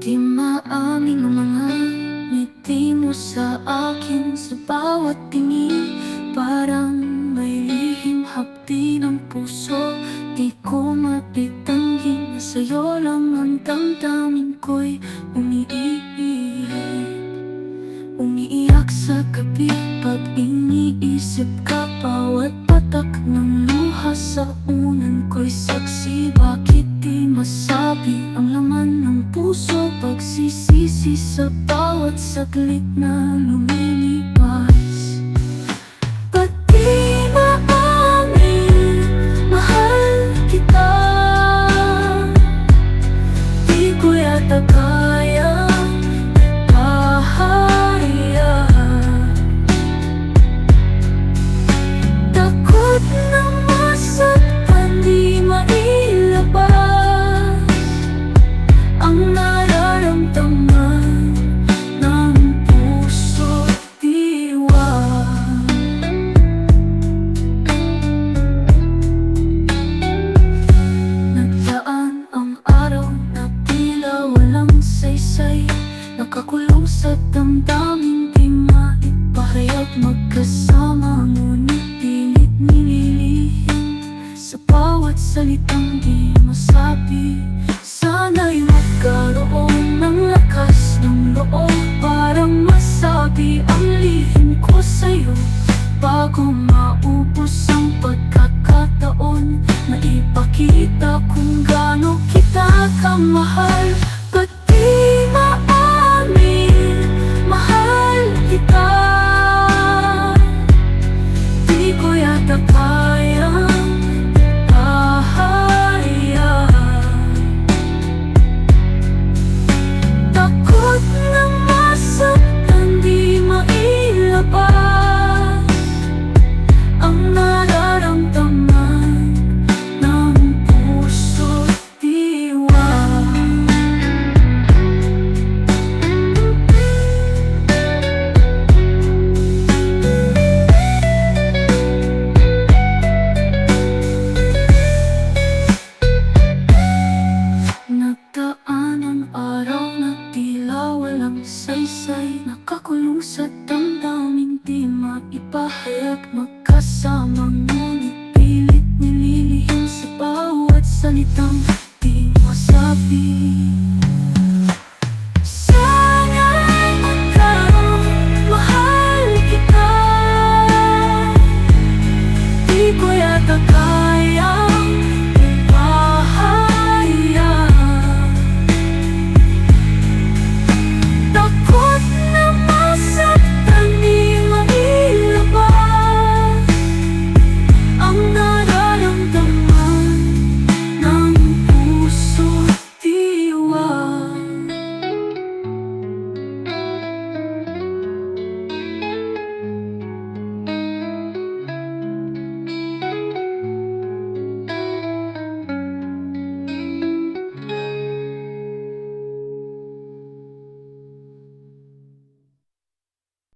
Di maaming ang mga ngiti mo sa akin. Sa bawat tingin, parang may lihim hapdi ng puso. Di ko mapitanggi na sa'yo lang ang damdamin ko'y umiiyak. Umiiyak sa gabi pag iniisip ka. Bawat patak ng luha sa unan ko'y saksi. Bakit di masabi ang laman ng puso? Pagsisisi sa bawat saglit na lumilipas. Ba't di maamin, mahal kita? Di ko yata kaya pahaya. Takot na masaktan, di mailabas ang nararamdaman ng puso't diwa. Nagdaan ang araw na tila walang saysay. Nakakulong sa damdamin, di maipahayag magkasama. Ngunit pilit nililihim sa bawat salitang di masabi. Sana'y magkaroon ng lakas ng loob para masabi ang lihim ko sa'yo, bago maubos ang pagkakataon na ipakita kung gaano kita kamahal. Ba't di maamin, mahal kita? Di ko yata kayang pahaya. Takot na masaktan, di mailabas ang nararamdaman ng puso't diwa. Nagdaan ang araw na tila walang saysay. Nakakulong sa